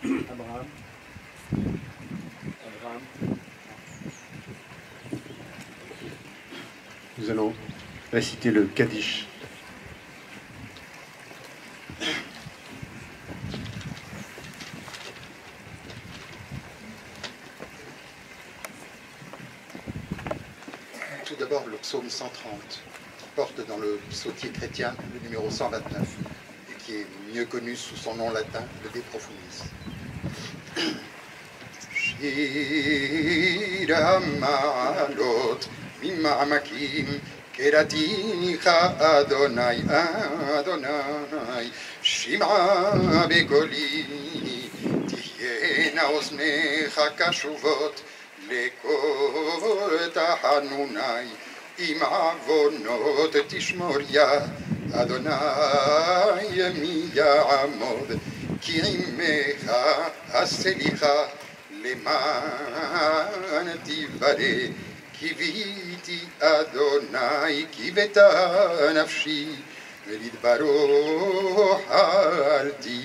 Abraham. Nous allons réciter le Kaddish. d'abord le psaume 130, qui porte dans le psautier chrétien le numéro 129, et qui est mieux connu sous son nom latin, le De Profundis. Shir Ma'alot Mima'amakim Keraticha Adonai Adonai Shim'a Bekoli Tihyena Osnecha Kashuvot Lekol Tahanunai Im Avonot Tishmoria Adonai Mi Ya'amod Kirimecha Aselicha Leman Tivare Kiviti Adonai Kiveta Nafshi Velidbaro Halti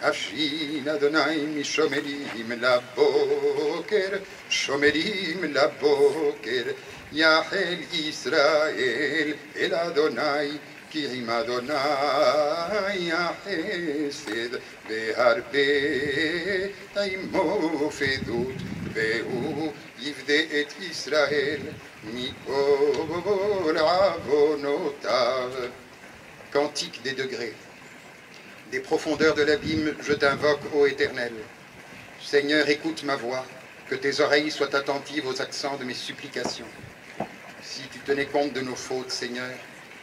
Nafshin Adonai Mishomerim Laboker Shomerim Laboker Yahel Israel El Adonai Kirim Adonai Yahesed Beharbe Taimo Fedut Vehu Yivde et Israël Mikol Avonotav. Cantique des degrés. Des profondeurs de l'abîme, je t'invoque, ô Éternel. Seigneur, écoute ma voix, que tes oreilles soient attentives aux accents de mes supplications. Si tu tenais compte de nos fautes, Seigneur,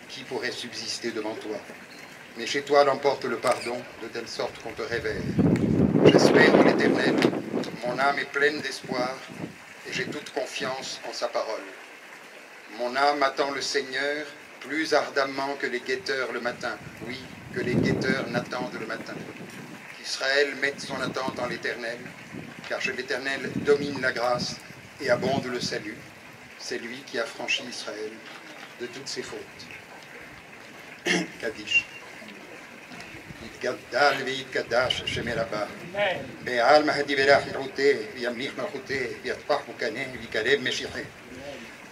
qui pourrait subsister devant toi? Mais chez toi l'emporte le pardon, de telle sorte qu'on te révèle. J'espère en l'Éternel, mon âme est pleine d'espoir, et j'ai toute confiance en sa parole. Mon âme attend le Seigneur plus ardemment que les guetteurs le matin. Oui, que les guetteurs n'attendent le matin. Qu'Israël mette son attente en l'Éternel, car chez l'Éternel domine la grâce et abonde le salut. C'est lui qui a franchi Israël de toutes ses fautes. Kaddish. יתגדל ויתקדש שמי רבה. בעל מהדי ולך ירעותי, וימליך מלכותי, ויטפח בוקנה, ויקרב משיחי.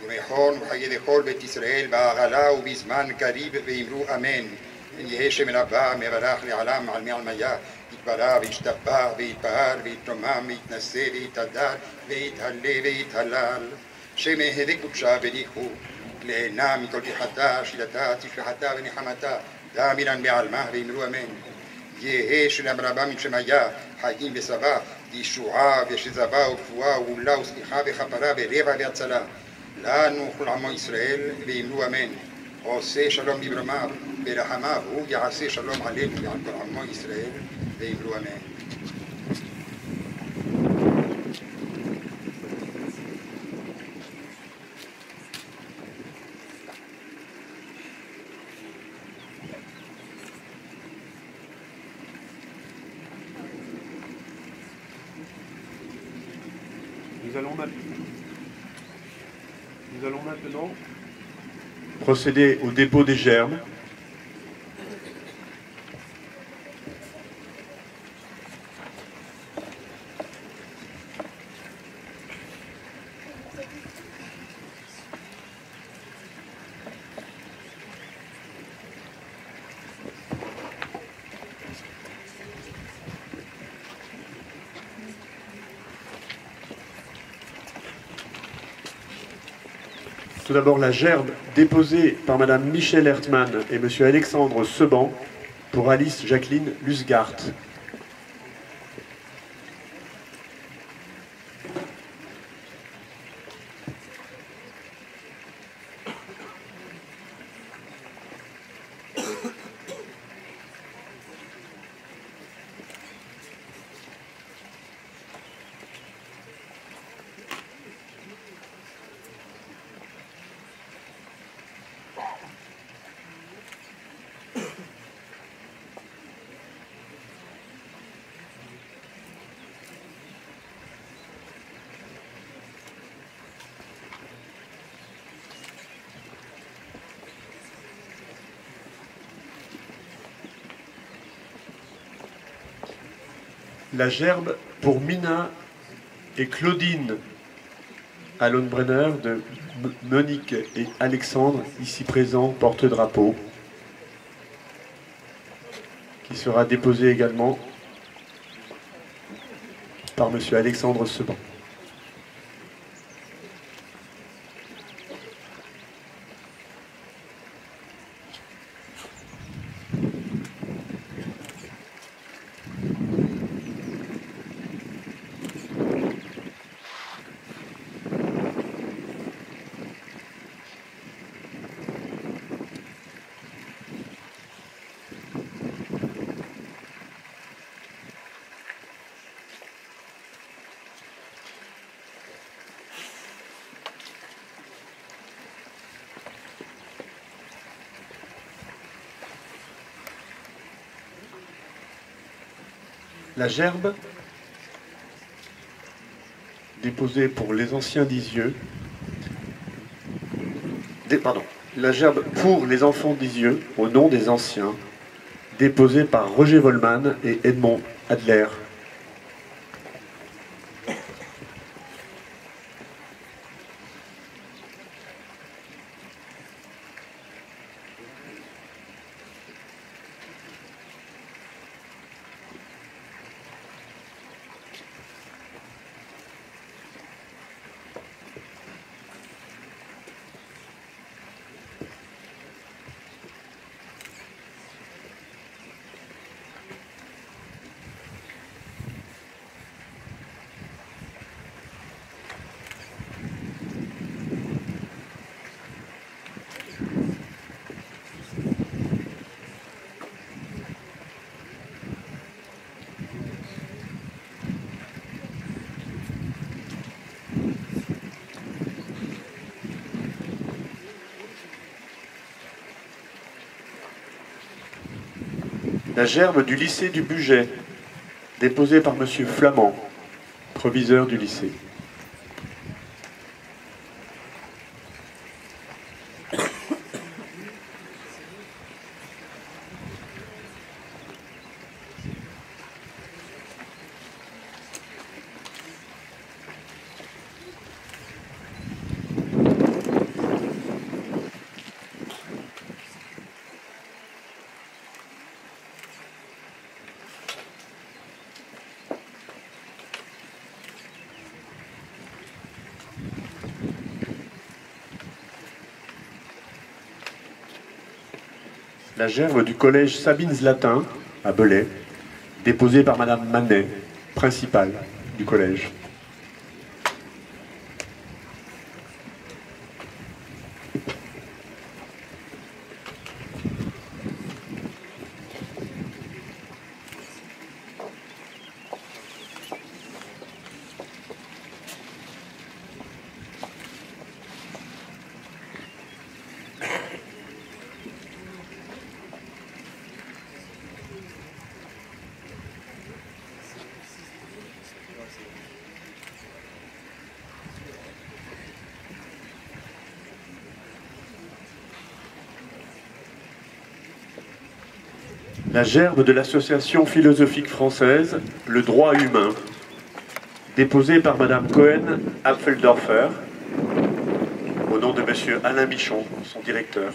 ומכון וחיי לכל בית ישראל, בעגלה ובזמן קריב, ואמרו אמן. יהא שמי רבה, מברך לעלם על מעלמיה, יתברא וישתבח, ויתפאר, ויתרומם, ויתנשא, ויתהדר, ויתהלה, ויתהלל. שמי הווה קודשה וליכו, להנה מכל תחתה, שילתה, תשלחתה ונחמתה. דאמינן בעלמה, ואמרו אמן. יהא שלם רבה משמיה, חיים ושבע, ישועה ושזבה ורפואה וגאולה וסליחה וכפרה ורבע והצלה. לנו כל עמו ישראל, ואמרו אמן. עושה שלום בברומיו, ברחמיו, הוא יעשה שלום עלינו ועל כל עמו ישראל, ואמרו אמן. Nous allons maintenant procéder au dépôt des gerbes. Tout d'abord, la gerbe déposée par Madame Michèle Hertmann et Monsieur Alexandre Seban pour Alice Jacqueline Lusgart. La gerbe pour Mina et Claudine Allonbrenner de Monique et Alexandre, ici présents, porte-drapeau, qui sera déposé également par Monsieur Alexandre Seban. La gerbe déposée pour les anciens d'Isieux. Pardon. La gerbe pour les enfants d'Isieux, au nom des anciens, déposée par Roger Volman et Edmond Adler. La gerbe du lycée du Bugey, déposée par M. Flamand, proviseur du lycée. La gerbe du collège Sabines-Latin, à Belay, déposée par Madame Manet, principale du collège. La gerbe de l'association philosophique française, Le droit humain, déposée par Madame Cohen-Apfeldorfer, au nom de Monsieur Alain Michon, son directeur.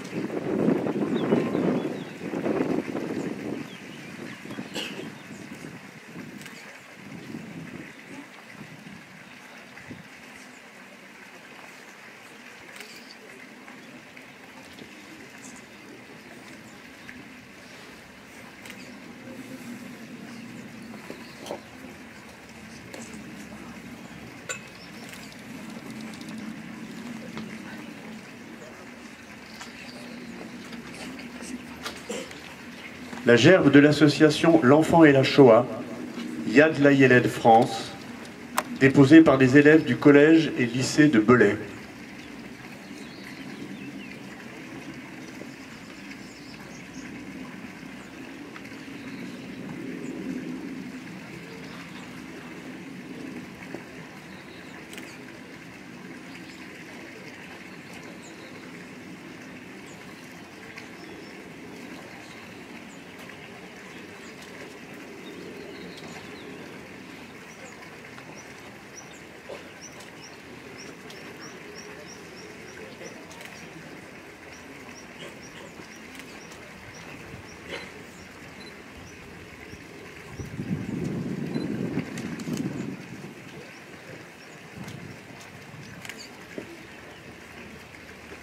La gerbe de l'association L'Enfant et la Shoah, Yad Layeled France, déposée par des élèves du collège et lycée de Belay.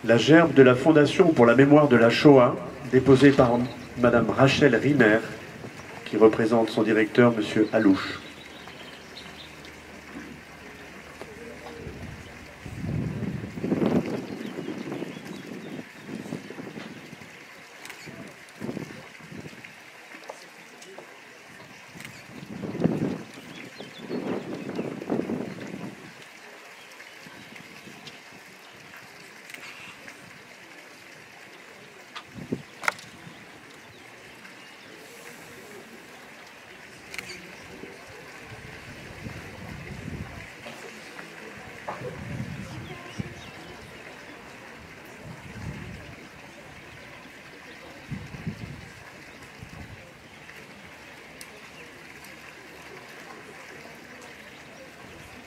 La gerbe de la Fondation pour la mémoire de la Shoah, déposée par Madame Rachel Riner, qui représente son directeur, Monsieur Alouche.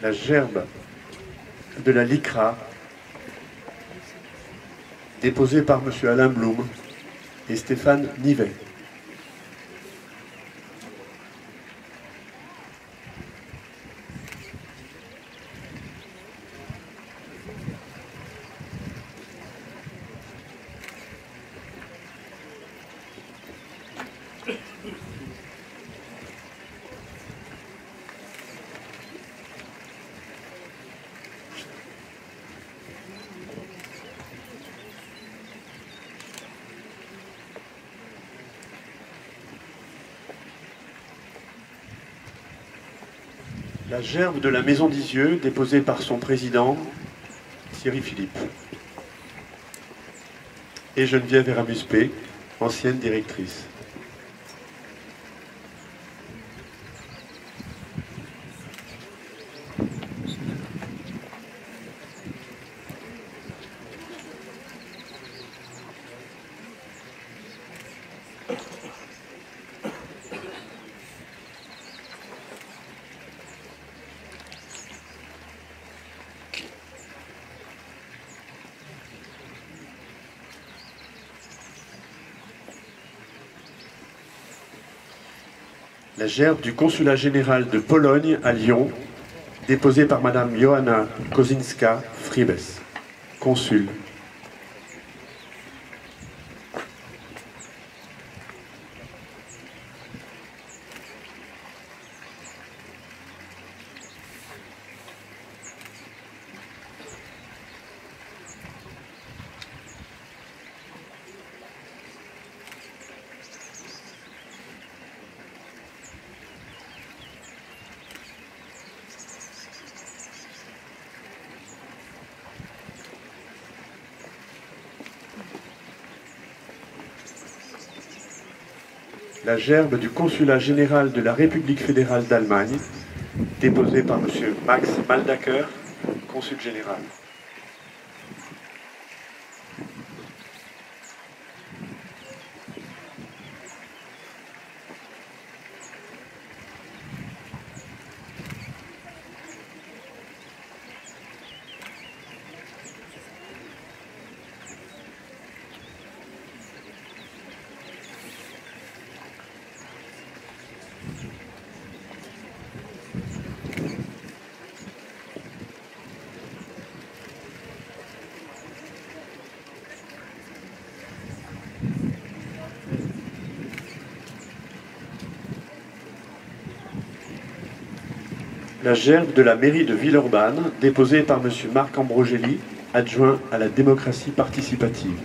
la gerbe de la LICRA, déposée par M. Alain Blum et Stéphane Nivet. La gerbe de la Maison d'Isieux, déposée par son président, Thierry Philippe. Et Geneviève Eramus-P, ancienne directrice. La gerbe du consulat général de Pologne à Lyon, déposée par Madame Johanna Kozinska-Fribes, consul. La gerbe du consulat général de la République fédérale d'Allemagne, déposée par M. Max Maldacker, consul général. La gerbe de la mairie de Villeurbanne, déposée par M. Marc Ambrogelli, adjoint à la démocratie participative.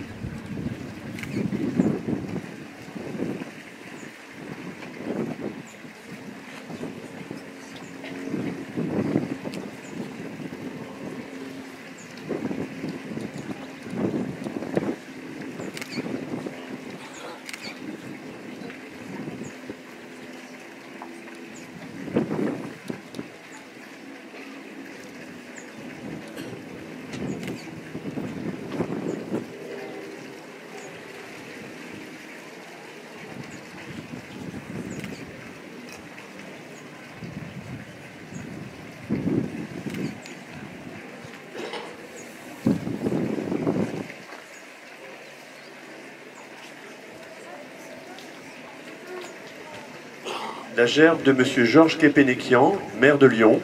La gerbe de M. Georges Kepenekian, maire de Lyon,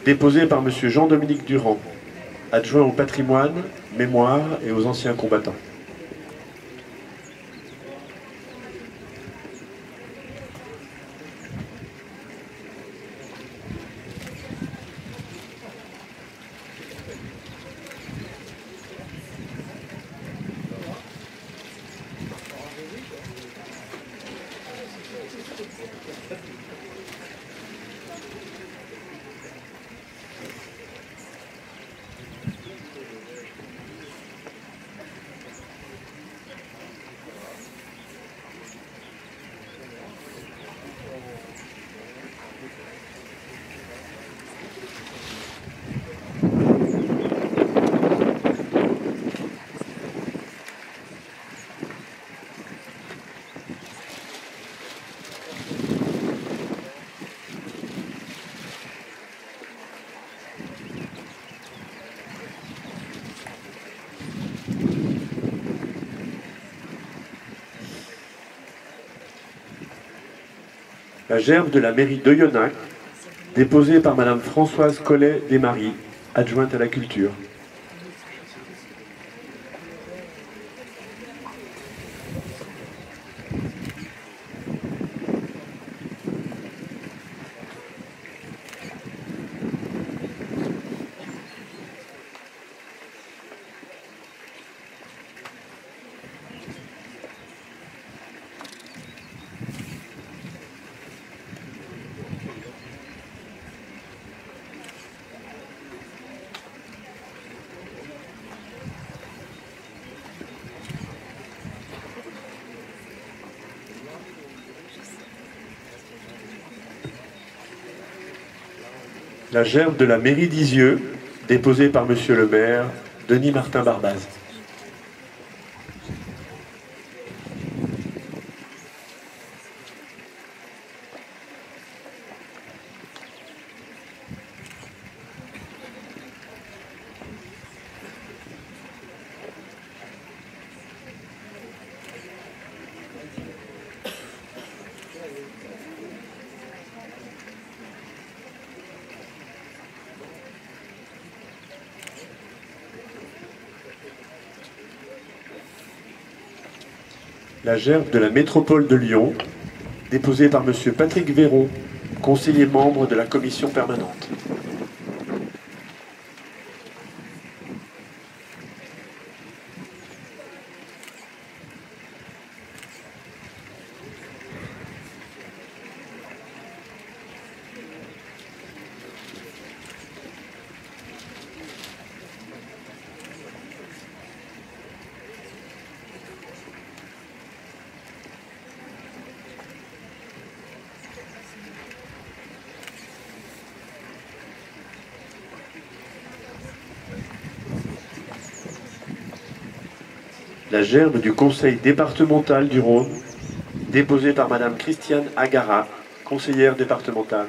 déposée par M. Jean-Dominique Durand, adjoint au patrimoine, mémoire et aux anciens combattants. La gerbe de la mairie d'Oyonnax, déposée par Madame Françoise Collet-Desmaries, adjointe à la culture. La gerbe de la mairie d'Isieux, déposée par Monsieur le maire, Denis Martin Barbaz. La gerbe de la métropole de Lyon, déposée par Monsieur Patrick Véron, conseiller membre de la commission permanente. La gerbe du conseil départemental du Rhône, déposée par Madame Christiane Agara, conseillère départementale.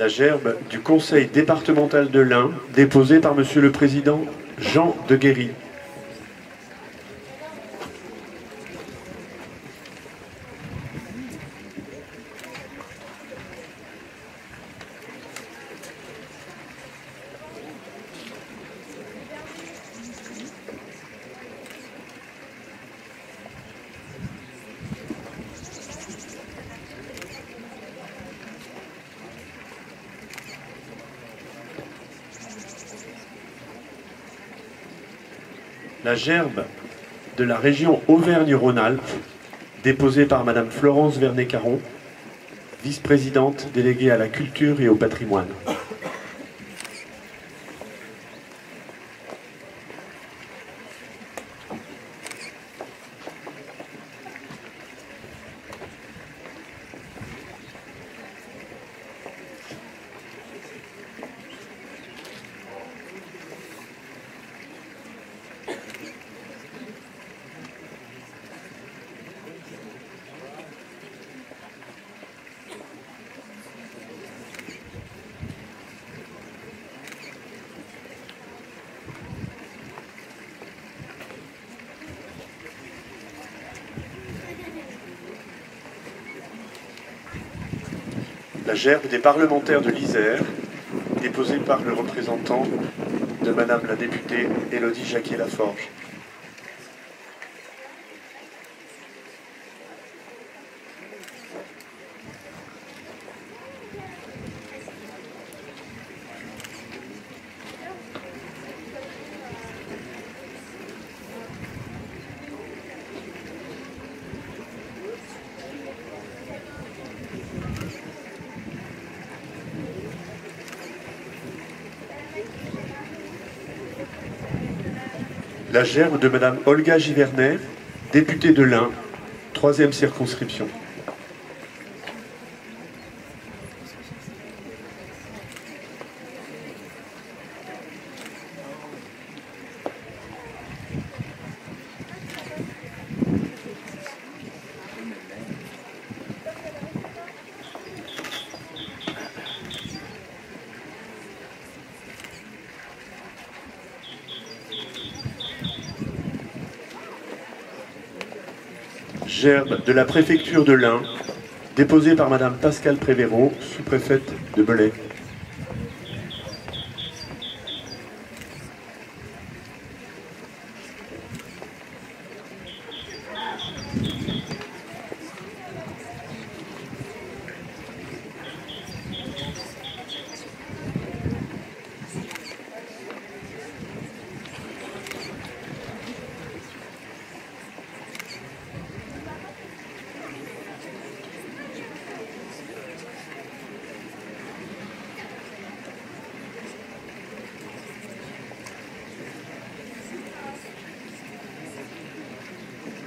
La gerbe du conseil départemental de l'Ain, déposée par Monsieur le Président Jean de Guéry. La gerbe de la région Auvergne-Rhône-Alpes, déposée par Madame Florence Vernet-Caron, vice-présidente déléguée à la culture et au patrimoine. La gerbe des parlementaires de l'Isère, déposée par le représentant de Madame la députée Élodie Jacquier-Laforge. La gerbe de Madame Olga Givernet, députée de l'Ain, 3e circonscription. Gerbe de la préfecture de l'Ain, déposée par Madame Pascale Prévéraud, sous-préfète de Belay.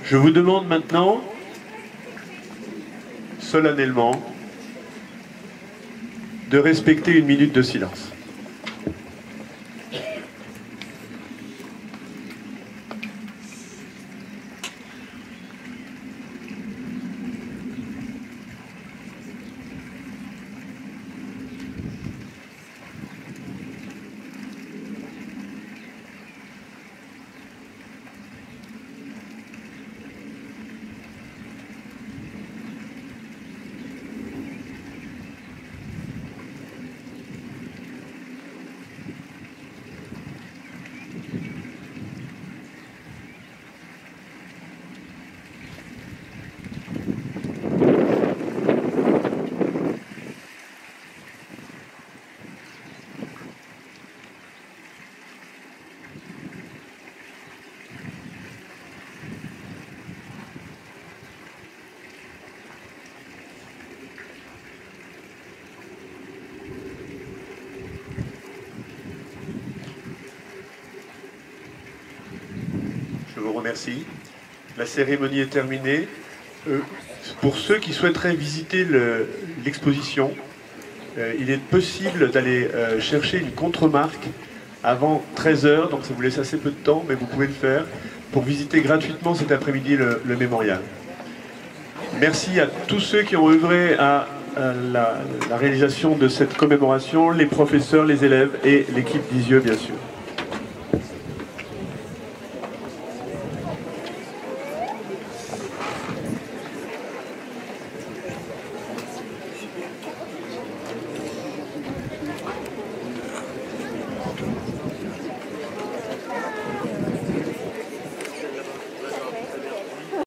Je vous demande maintenant, solennellement, de respecter une minute de silence. Je vous remercie. La cérémonie est terminée. Pour ceux qui souhaiteraient visiter l'exposition, il est possible d'aller chercher une contre-marque avant 13 h, donc ça vous laisse assez peu de temps, mais vous pouvez le faire pour visiter gratuitement cet après-midi le mémorial. Merci à tous ceux qui ont œuvré à la réalisation de cette commémoration, les professeurs, les élèves et l'équipe d'Isieux, bien sûr.